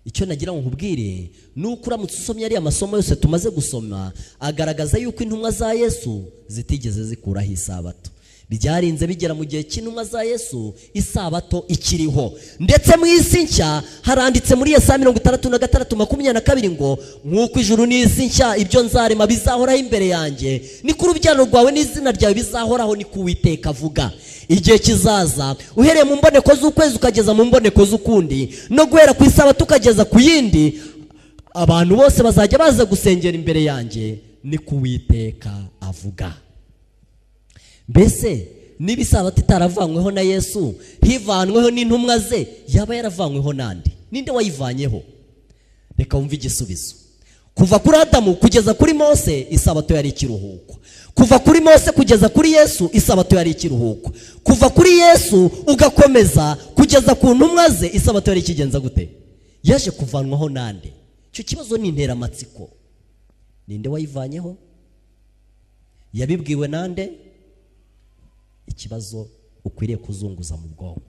Icyo nagira ngo nkubwire nuko uramutse usomye ari amasomo yose tumaze gusoma, agaragaza yuko intumwa za Yesu zitigeze zikuraho isabato. Byarinze bigera mu gihe cy'intumwa za Yesu isabato ikiriho. Ndetse mu isi nshya haranditse muri Yesaya 66:22 ngo nk'uko ijuru n'isi nshya ibyo nzarema bizahoraho imbere yanjye, ni ku rubyaro rwawe n'izina ryawe bizahoraho, ni ku Uwiteka avuga. Igihe kizaza uhereye mu mboneko z'ukwezi ukageza mu mboneko z'ukundi, no guhera ku isabato ukageza ku yindi, abantu bose bazajya baza gusengera imbere yanjye, ni ku Uwiteka avuga. Mbese niba isabato itaravanyweho na Yesu, hivanweho n'intumwa ze, yaba yaravanyweho nande? Ninde wayivanyeho? Reka wumve igisubizo. Kuva kuri Adamu kugeza kuri Mose, isabato yari ikiruhuko. Kuva kuri Mose kugeza kuri Yesu, isabato yari ikiruhuko. Kuva kuri Yesu ugakomeza kugeza ku ntumwa ze, isabato yari ikigenza gute? Yaje kuvanwaho nande? Icyo kibazo ni interamatsiko. Ninde wayivanyeho? Yabibwiwe nande? Ikibazo ukwiriye kuzunguza mu bwonko.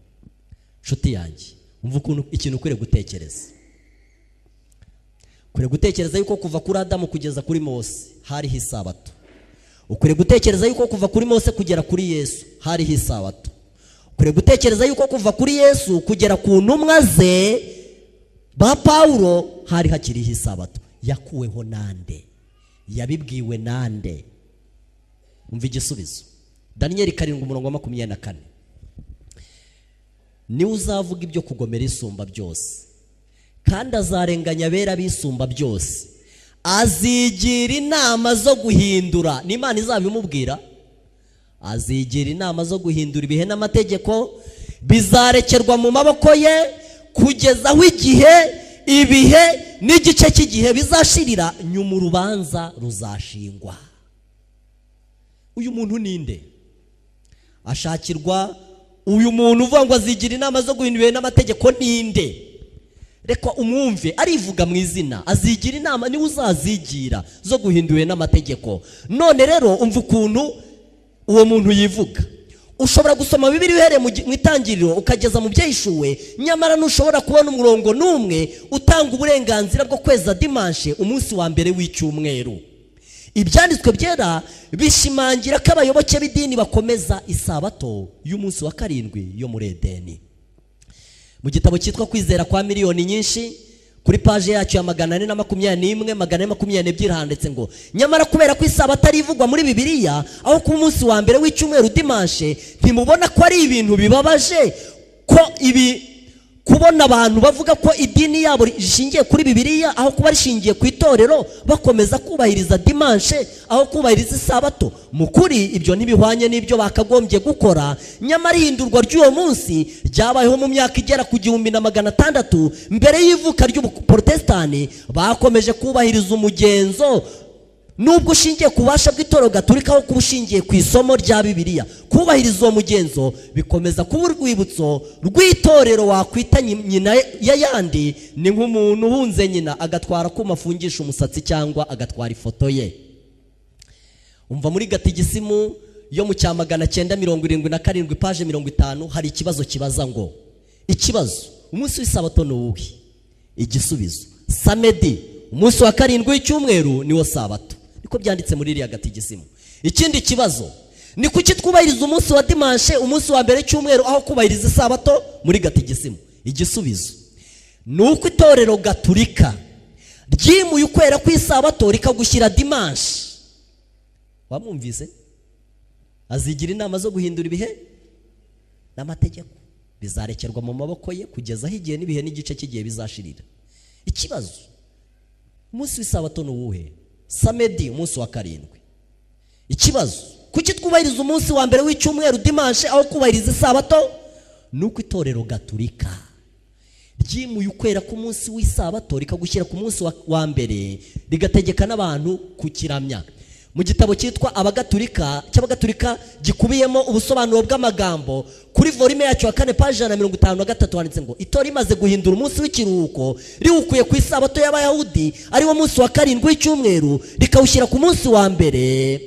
Nshuti yanjye, umva ukuntu ikintu ukwiriye gutekereza. Ukwiriye gutekereza yuko kuva kuri Adamu kugeza kuri Mose hariho isabato. Ukwiriye gutekereza yuko kuva kuri Mose kugera kuri Yesu hariho isabato. Ukwiriye gutekereza yuko kuva kuri Yesu kugera ku ntumwa ze ba Paulo hari hakiriho isabato. Yakuweho nande? Yabibwiwe nande? Umva igisubizo. Daniel 7:24, ni uzavuga ibyo kugomera isumba byose, kandi azarenganya abera bisumba byose, azigira inama zo guhindura. Ni Imana izabimubwira? Azigira inama zo guhindura ibihe n'amategeko, bizarekerwa mu maboko ye kugeza aho ibihe n'igice cy'igihe bizashirira, nyuma urubanza ruzashingwa. Uyu muntu ninde? Ashakirwa uyu muntu uvuga ngo azigira inama zo guhindura n'amategeko ninde? Reka umwumve, arivuga mu izina, azigira inama, ni uzazigira zo guhindura n'amategeko. None rero umva ukuntu uwo muntu yivuga. Ushobora gusoma Bibiliya uhereye mu itangiriro ukageza mu byahishuwe, nyamara ntushobora kubona umurongo n'umwe utanga uburenganzira bwo kweza dimanche, umunsi wa mbere w'icyumweru. Ibyanditswe byera bishimangira ko abayoboke b'idini bakomeza isabato y'umunsi wa 7 yo muri Edeni. Mu gitabo cyitwa Kwizera kwa Miliyoni Nyinshi, kuri page yacu ya 421 handitse ngo nyamara kubera ko isabato ari ivugwa muri Bibiliya aho ku munsi wa mbere w'icyumweru dimanche, ntimubona ko ari ibintu bibabaje kubona abantu bavuga ko idini yabo rishingiye kuri Bibiliya aho kuba rishingiye ku itorero, bakomeza kubahiriza dimanche aho kubahiriza isabato. Mu kuri ibyo ntibihwanye n'ibyo bakagombye gukora. Nyamara ihindurwa ry'uwo munsi ryabayeho mu myaka igera ku 1600 mbere y'ivuka ry'ubuprotestani. Bakomeje kubahiriza umugenzo nubwo ushingiye ku bubasha bw'itorero gatolika aho kuba ushingiye ku isomo rya Bibiliya. Kubahiriza uwo mugenzo bikomeza kuba urwibutso rw'itorero wakwita nyina y'ayandi. Ni nk'umuntu uhunze nyina agatwara kuma afungisha umusatsi cyangwa agatwara ifoto ye. Umva muri gatigisimu yo mu cya 977 page 50 hari ikibazo kibaza ngo, ikibazo umunsi w'isabato ni uwuhe? Igisubizo, samedi umunsi wa karindwi w'icyumweru niwo sabato. Niko byanditse muri iriya gatigisimu. Ikindi kibazo, ni kuki twubahiriza umunsi wa dimanche umunsi wa mbere cyumweru aho kubahiriza isabato muri gatigisimu? Igisubizo, nuko itorero gatolika ryimuye ukwera kw'isabato rikagushyira dimanche. Wamwumvise? Azigira inama zo guhindura ibihe n'amategeko, bizarekerwa mu maboko ye kugeza aho igihe n'ibihe n'igice cy'igihe bizashirira. Ikibazo, umunsi w'isabato ni uwuhe? Samedi umunsi wa karindwi. Ikibazo, kuki twubahiriza umunsi wa mbere w'icyumweru dimanche aho kubahiriza isabato? Nuko itorero gatolika ryimuye ukwera ku munsi w'isabato rikagushyira ku munsi wa mbere, rigategeka n'abantu kukiramya. Mu gitabo cyitwa Abagatolika cy'Abagatolika gikubiyemo ubusobanuro bw'amagambo kuri volume yacu ya 4 page 153 handitse ngo, itorero imaze guhindura umunsi w'ikiruhuko riwukuye ku isabato y'Abayahudi ari wo munsi wa karindwi w'icyumweru rikawushyira ku munsi wa mbere,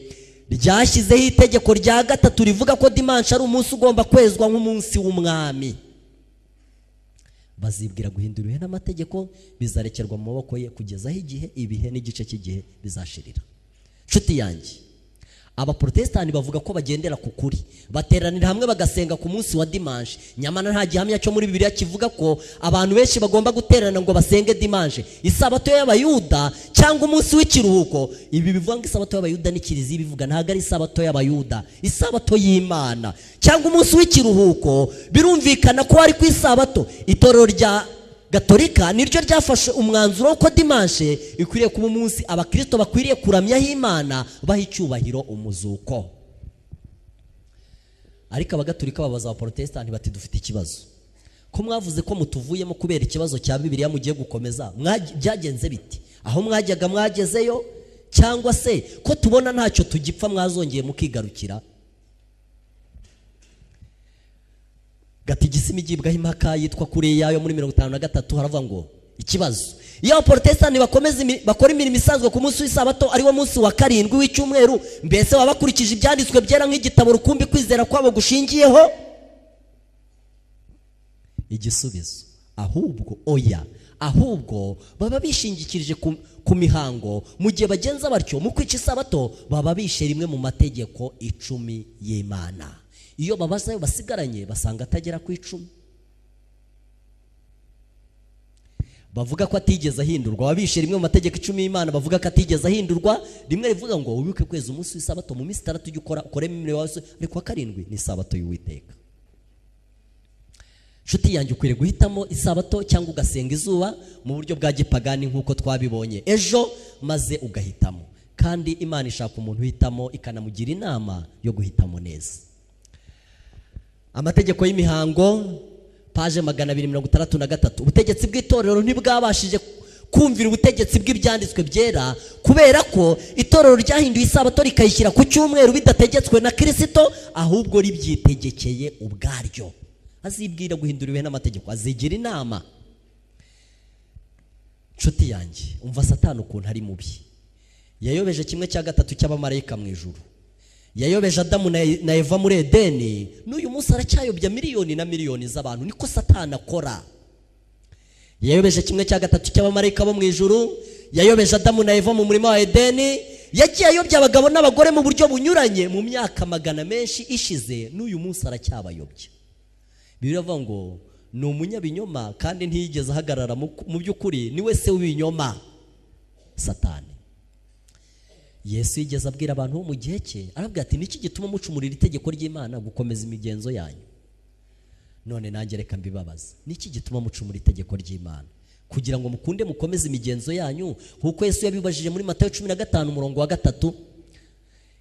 ryashyizeho itegeko rya gatatu rivuga ko dimanche ari umunsi ugomba kwezwa nk'umunsi w'umwami. Bazibwira guhindura ibihe n'amategeko, bizarekerwa mu maboko ye kugeza aho igihe, ibihe n'igice cy'igihe bizashirira. Nshuti yanjye, abaprotestani bavuga ko bagendera ku kuri, bateranira hamwe bagasenga ku munsi wa dimanche. Nyamara nta gihamya cyo muri Bibiliya kivuga ko abantu benshi bagomba guterana ngo basenge dimanche. Isabato y'Abayuda cyangwa umunsi w'ikiruhuko, ibi bivuga ngo isabato y'Abayuda ni Kiliziya bivuga, ntago ari isabato y'Abayuda, isabato y'Imana cyangwa umunsi w'ikiruhuko. Birumvikana ko ari ku isabato. Itorero rya Gatolika niryo ryafashe umwanzuro ko dimanche ikwiriye kuba umunsi abakristo bakwiriye kuramyaho Imana, baha icyubahiro umuzuko. Ariko abagatolika babaza abaprotestani bati, dufite ikibazo ko mwavuze ko mutuvuyemo kubera ikibazo cya Bibiliya mugiye gukomeza, byagenze biti? Aho mwajyaga mwagezeyo, cyangwa se ko tubona ntacyo tugipfa mwazongeye mukigarukira? Gatigisimu igibwaho impaka yitwa kuri yayo muri 53 haravuga ngo, ikibazo, iyo abaprotestani bakora imirimo isanzwe ku munsi w'isabato ari wo munsi wa karindwi w'icyumweru, mbese baba bakurikije ibyanditswe byera nk'igitabo rukumbi kwizera kwabo gushingiyeho? Igisubizo, ahubwo oya, ahubwo baba bishingikirije ku mihango. Mu gihe bagenza batyo mu kwica isabato, baba bishe rimwe mu mategeko 10 y'Imana. Iyo babazayo basigaranye basanga atagera ku 10. Bavuga ko atigeze ahindurwa. Wabishe rimwe mu mategeko 10 y'Imana bavuga ko atigeze ahindurwa. Rimwe rivuga ngo wibuke kweza umunsi w'isabato mu minsi 6 ujye ukore imirimo yawe, ariko wa karindwi ni isabato y'Uwiteka. Nshuti yanjye, ukwiriye guhitamo isabato cyangwa ugasenga izuba mu buryo bwa gipagani nk'uko twabibonye ejo, maze ugahitamo. Kandi Imana ishaka umuntu uhitamo, ikanamugira inama yo guhitamo neza. Amategeko y'imihango page 263. Ubutegetsi bw'itorero ntibwabashije kumvira ubutegetsi bw'ibyanditswe byera, kubera ko itorero ryahinduye isabato rikayishyira ku cyumweru bidategetswe na Kristo, ahubwo ribyitegekeye ubwaryo. Azibwira guhindura ibihe n'amategeko, azigira inama. Nshuti yanjye, umva Satani ukuntu ari mubi. Yayobeje 1/3 cy'abamarayika mu ijuru. Yayobeje Adamu na Eva muri Edeni. N'uyu munsi aracyayobya miliyoni na miliyoni z'abantu. Niko Satani akora. Yayobeje 1/3 cy'abamarayika bo mu ijuru. Yayobeje Adamu na Eva mu murima wa Edeni. Yagiye ayobya abagabo n'abagore mu buryo bunyuranye mu myaka magana menshi ishize. N'uyu munsi aracyabayobya. Bibiliya ivuga ngo ni umunyabinyoma kandi ntiyigeze ahagarara mu by'ukuri, ni we se w'ibinyoma, Satani. Yesu yigeze abwira abantu bo mu gihe cye, arabwira ati, niki gituma mucumurira itegeko ry'Imana gukomeza imigenzo yanyu? none nanjye reka mbibabaza, niki gituma mucumura itegeko ry'Imana kugira ngo mukunde mukomeze imigenzo yanyu nkuko Yesu yabibajije muri Matayo 15 umurongo wa 3,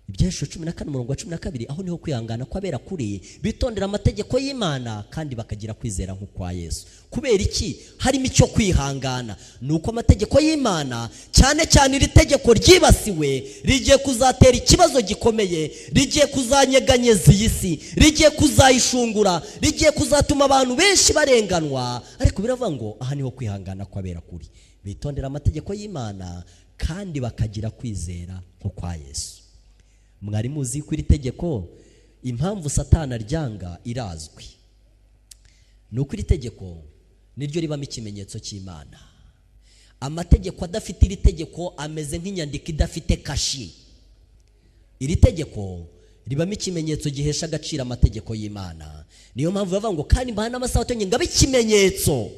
Ibyahishwe 14 umurongo wa 12, aho niho kwihangana kw'abera kuri bitondera amategeko y'Imana kandi bakagira kwizera nk'ukwa Yesu. Kubera iki harimo icyo kwihangana? Nuko amategeko y'Imana cyane cyane iri tegeko ryibasiwe rigiye kuzatera ikibazo gikomeye, rigiye kuzanyeganyeza iyi si, rigiye kuzayishungura, rigiye kuzatuma abantu benshi barenganwa. Ariko biravuga ngo aha niho kwihangana kw'abera kuri bitondera amategeko y'Imana kandi bakagira kwizera nk'ukwa Yesu. Mwari muzi ko iri tegeko impamvu Satani aryanga irazwi. Nuko iri tegeko niryo ribamo ikimenyetso cy'Imana. Amategeko adafite iri tegeko ameze nk'inyandiko idafite kashi. Iri tegeko ribamo ikimenyetso gihesha agaciro amategeko y'Imana. Niyo mpamvu bavuga ngo kandi mbana n'amasabato ngabe ikimenyetso.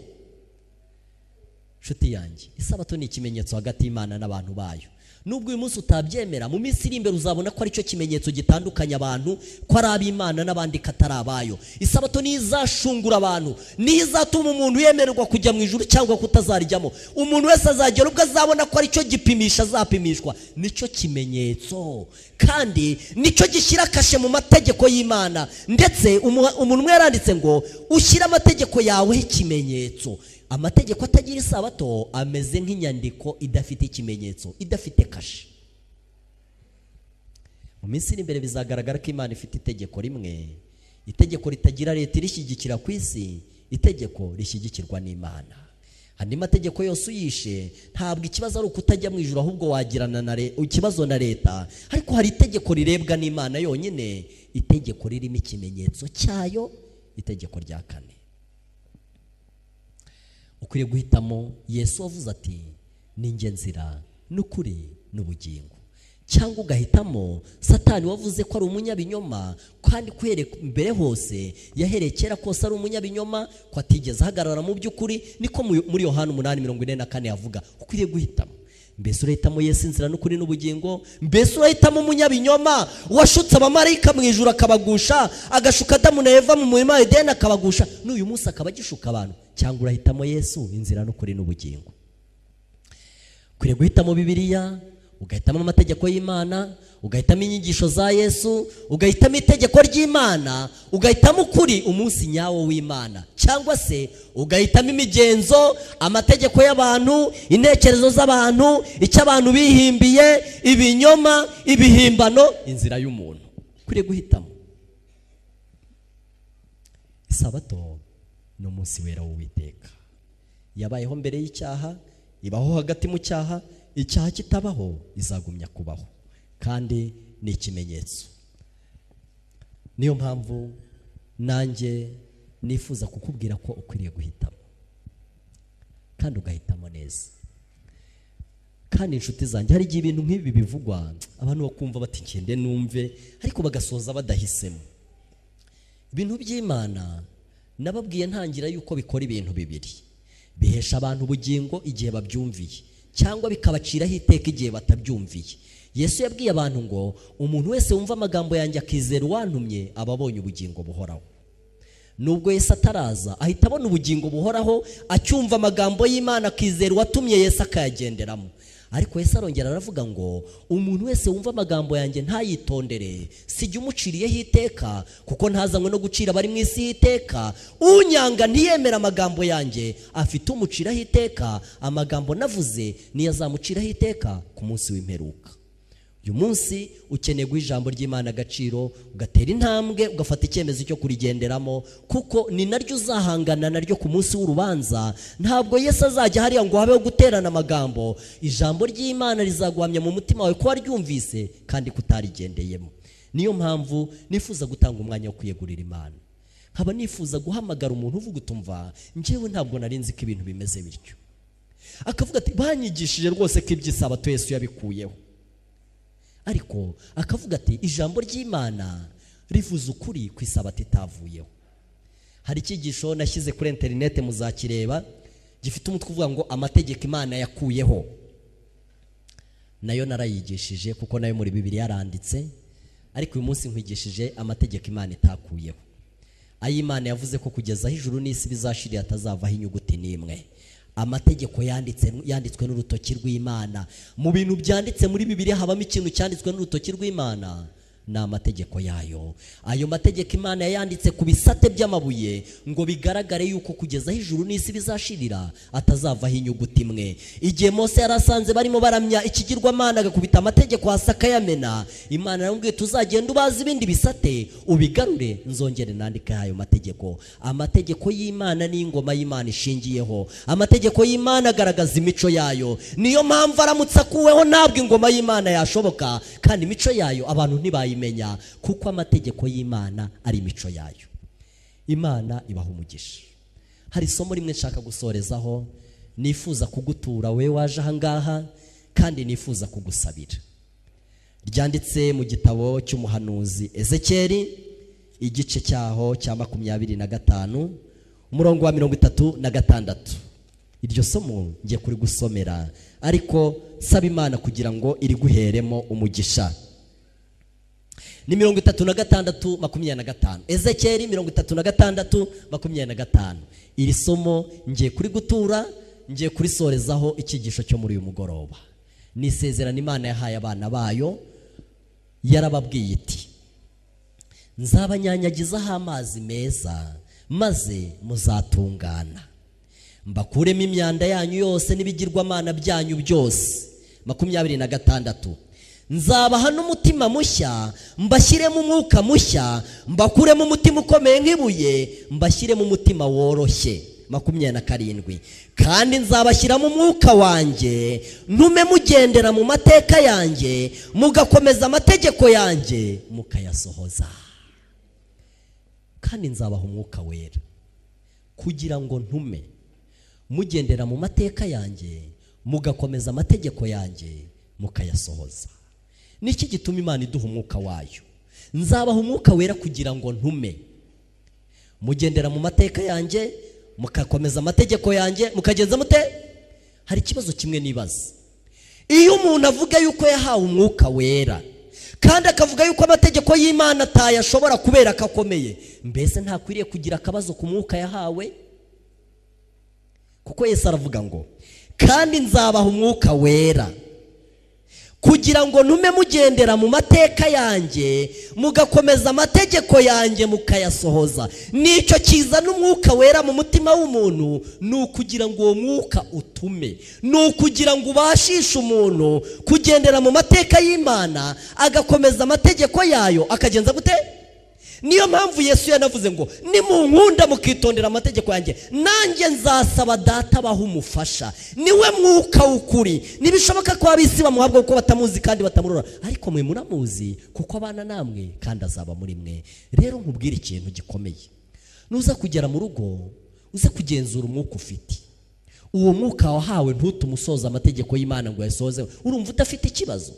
Nshuti yanjye, isabato ni ikimenyetso hagati y'Imana n'abantu bayo. Nubwo uyu munsi utabyemera, mu minsi iri imbere uzabona ko ari cyo kimenyetso gitandukanya abantu ko ari ab'Imana n'abandi katari abayo. Isabato ni izashungura abantu, ni izatuma umuntu yemererwa kujya mu ijuru cyangwa kutazarijyamo. Umuntu wese azagera ubwo azabona ko ari cyo gipimisha azapimishwa, nicyo kimenyetso kandi nicyo gishyira kashe mu mategeko y'Imana. Ndetse umuntu yaranditse ngo ushyira amategeko yawe ikimenyetso. Amategeko atagira isabato ameze nk'inyandiko idafite ikimenyetso, idafite kashe. Mu minsi iri imbere bizagaragara ko Imana ifite itegeko rimwe, itegeko ritagira leta irishyigikira ku isi, itegeko rishyigikirwa n'Imana. Andi mategeko yose uyishe ntabwo ikibazo ari ukutajya mu ijuru, ahubwo wagirana ikibazo na leta. Ariko hari itegeko rirebwa n'Imana yonyine, itegeko ririmo ikimenyetso cyayo, itegeko rya kane. Ukwiye guhitamo Yesu wavuze ati ninjye nzira n'ukuri n'ubugingo, cyangwa ugahitamo Satani wavuze ko ari umunyabinyoma kandi kwereka mbere hose yahereye kera kose ari umunyabinyoma, ko atigeze ahagarara mu by'ukuri. Niko muri Yohana 8:44 yavuga. Ukwiye guhitamo, mbese urahitamo Yesu inzira n'ukuri n'ubugingo? Mbese urahitamo umunyabinyoma washutse abamarayika mu ijuru akabagusha, agashuka Adamu na Eva mu murima wa Edeni akabagusha, n'uyu munsi akaba agishuka abantu? Cyangwa urahitamo Yesu inzira n'ukuri n'ubugingo? Ukwiye guhitamo Bibiliya, ugahitamo amategeko y'Imana, ugahitamo inyigisho za Yesu, ugahitamo itegeko ry'Imana, ugahitamo ukuri, umunsi nyawo w'Imana. Cyangwa se ugahitamo imigenzo, amategeko y'abantu, intekerezo z'abantu, icyo abantu bihimbiye, ibinyoma, ibihimbano, inzira y'umuntu. Ukwiye guhitamo. Isabato ni umunsi wera w'Uwiteka. Yabayeho mbere y'icyaha, ibaho hagati mu cyaha, icyaha kitabaho izagumya kubaho, kandi ni ikimenyetso. Niyo mpamvu nanjye nifuza kukubwira ko ukwiriye guhitamo, kandi ugahitamo neza. Kandi inshuti zanjye, hari igihe ibintu nk'ibi bivugwa abantu bakumva bati ngende numve, ariko bagasoza badahisemo. Ibintu by'Imana nababwiye ntangira yuko bikora ibintu bibiri: bihesha abantu ubugingo igihe babyumviye, cyangwa bikabaciraho iteka igihe batabyumviye. Yesu yabwiye abantu ngo umuntu wese wumva amagambo yanjye akizera uwantumye aba abonye ubugingo buhoraho. Nubwo Yesu ataraza, ahita abona ubugingo buhoraho acyumva amagambo y'Imana, akizera uwatumye Yesu akayagenderamo. Ariko Yesu arongera aravuga ngo umuntu wese wumva amagambo yanjye ntayitondere, sijya umuciriyeho iteka, kuko ntazanywe no gucira abari mu isi y'iteka. Unyanga ntiyemera amagambo yanjye afite umuciraho iteka, amagambo navuze niyo azamuciraho iteka ku munsi w'imperuka. Uyu munsi ukeneye guha ijambo ry'Imana agaciro, ugatera intambwe, ugafata icyemezo cyo kurigenderamo, kuko ni naryo uzahangana naryo ku munsi w'urubanza. Ntabwo Yesu azajya hariya ngo habeho guterana amagambo. Ijambo ry'Imana rizaguhamya mu mutima wawe ko waryumvise kandi kutarigendeyemo. Niyo mpamvu nifuza gutanga umwanya wo kwiyegurira Imana. Nkaba nifuza guhamagara umuntu uvuga utumva njyewe ntabwo nari nzi ko ibintu bimeze bityo, akavuga ati banyigishije rwose ko iby'isabato Yesu yabikuyeho. Ariko akavuga ati ijambo ry'Imana rivuze ukuri ku isabato itavuyeho. Hari icyigisho nashyize kuri internet muzakireba, gifite umutwe uvuga ngo amategeko Imana yakuyeho. Nayo narayigishije kuko nayo muri Bibiliya yaranditse, ariko uyu munsi nkwigishije amategeko Imana itakuyeho. ay'Imana yavuze ko kugeza aho ijuru n'isi bizashirira atazavaho inyuguti n'imwe. Amategeko yanditswe n'urutoki rw'Imana. Mu bintu byanditse muri Bibiliya habamo ikintu cyanditswe n'urutoki rw'Imana, ni amategeko yayo. Ayo mategeko Imana yayanditse ku bisate by'amabuye ngo bigaragare yuko kugeza aho ijuru n'isi bizashirira atazavaho inyuguti imwe. Igihe Mose yarasanze barimo baramya ikigirwamana agakubita amategeko hasi akayamena, Imana yaramubwiye tuzagenda ubaza ibindi bisate ubigarure nzongere nandike ayo mategeko. Amategeko y'Imana ni ingoma y'Imana ishingiyeho. Amategeko y'Imana agaragaza imico yayo. Niyo mpamvu aramutse akuweho ntabwo ingoma y'Imana yashoboka, kandi imico yayo abantu ntibayimenya kuko amategeko y'Imana ari imico yayo. Imana ibaha umugisha. Hari isomo rimwe nshaka gusorezaho, nifuza kugutura we waje aha ngaha, kandi nifuza kugusabira. Ryanditse mu gitabo cy'umuhanuzi Ezekiyeli, igice cyaho cya 25 umurongo wa 36. Iryo somo ngiye kuri gusomera, ariko saba Imana kugira ngo iriguheremo umugisha. Ni 36:25. Ezekiyeli 36:25. Iri somo ngiye kuri gutura, ngiye kurisorezaho icyigisho cyo muri uyu mugoroba. Nisezerana Imana yahaye abana bayo, yarababwiye iti nzabanyanyagizaho amazi meza maze muzatungana, mbakuremo imyanda yanyu yose n'ibigirwamana byanyu byose. 26. Nzabaha n'umutima mushya, mbashyiremo umwuka mushya, mbakuremo umutima ukomeye nk'ibuye, mbashyiremo umutima woroshye. 27. Kandi nzabashyiramo umwuka wanjye, ntume mugendera mu mateka yanjye, mugakomeza amategeko yanjye mukayasohoza. Kandi nzabaha umwuka wera kugira ngo ntume mugendera mu mateka yanjye, mugakomeza amategeko yanjye mukayasohoza. Niki gituma Imana iduha umwuka wayo? Nzabaha umwuka wera kugira ngo ntume mugendera mu mateka yanjye, mukakomeza amategeko yanjye mukagenza mute. Hari ikibazo kimwe nibaza, iyo umuntu avuga yuko yahawe umwuka wera kandi akavuga yuko amategeko y'Imana atayashobora kubera ko akomeye, mbese ntakwiriye kugira akabazo ku mwuka yahawe? Kuko Yesu aravuga ngo kandi nzabaha umwuka wera kugira ngo ntume mugendera mu mateka yanjye, mugakomeza amategeko yanjye mukayasohoza. Nicyo kizana umwuka wera mu mutima w'umuntu, ni ukugira ngo uwo mwuka utume, ni ukugira ngo ubashishe umuntu kugendera mu mateka y'Imana, agakomeza amategeko yayo akagenza gute. Niyo mpamvu Yesu yanavuze ngo nimunkunda mukitondera amategeko yanjye, nanjye nzasaba Data abaha umufasha, niwe mwuka w'ukuri. Nibishoboka ko ab'isi bamuhabwa kuko batamuzi kandi batamurora, ariko mwe muramuzi kuko abana namwe kandi azaba muri mwe. Rero nkubwire ikintu gikomeye, nuza kugera mu rugo uze kugenzura umwuka ufite. Uwo mwuka wahawe ntutume usoza amategeko y'Imana ngo yasohoze, urumva udafite ikibazo?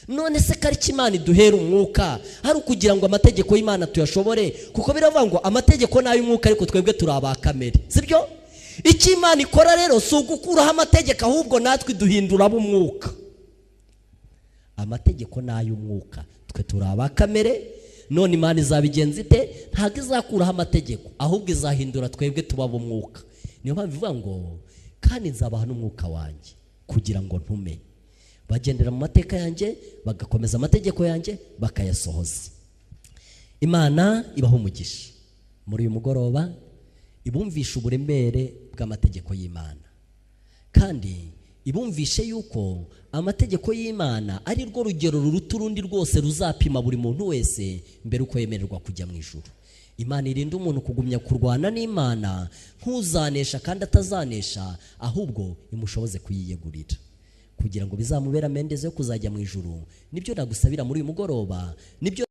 None se kari Imana iduhera umwuka hari ukugira ngo amategeko y'Imana tuyashobore? Kuko biravuga ngo amategeko nayo umwuka, ariko twebwe turi abakamere, sibyo? Icyo Imana ikora rero si ugukuraho amategeko, ahubwo natwe duhindura ab'umwuka. Amategeko nayo umwuka, twe turi abakamere. None Imana izabigenza ite? Ntabwo izakuraho amategeko, ahubwo izahindura twebwe tuba ab'umwuka. Niyo mpamvu ivuga ngo kandi nzabaha n'umwuka wanjye kugira ngo ntume bagendera mu mateka yanjye, bagakomeza amategeko yanjye bakayasohoza. Imana ibaha umugisha muri uyu mugoroba, ibumvisha uburemere bw'amategeko y'Imana, kandi ibumvishe yuko amategeko y'Imana ari rwo rugero ruruta urundi rwose ruzapima buri muntu wese mbere uko yemererwa kujya mu ijuru. Imana irinda umuntu kugumya kurwana n'Imana ntuzanesha kandi atazanesha, ahubwo imushoboze kuyiyegurira kugira ngo bizamubera amendeze yo kuzajya mu ijuru. Nibyo nagusabira muri uyu mugoroba, nibyo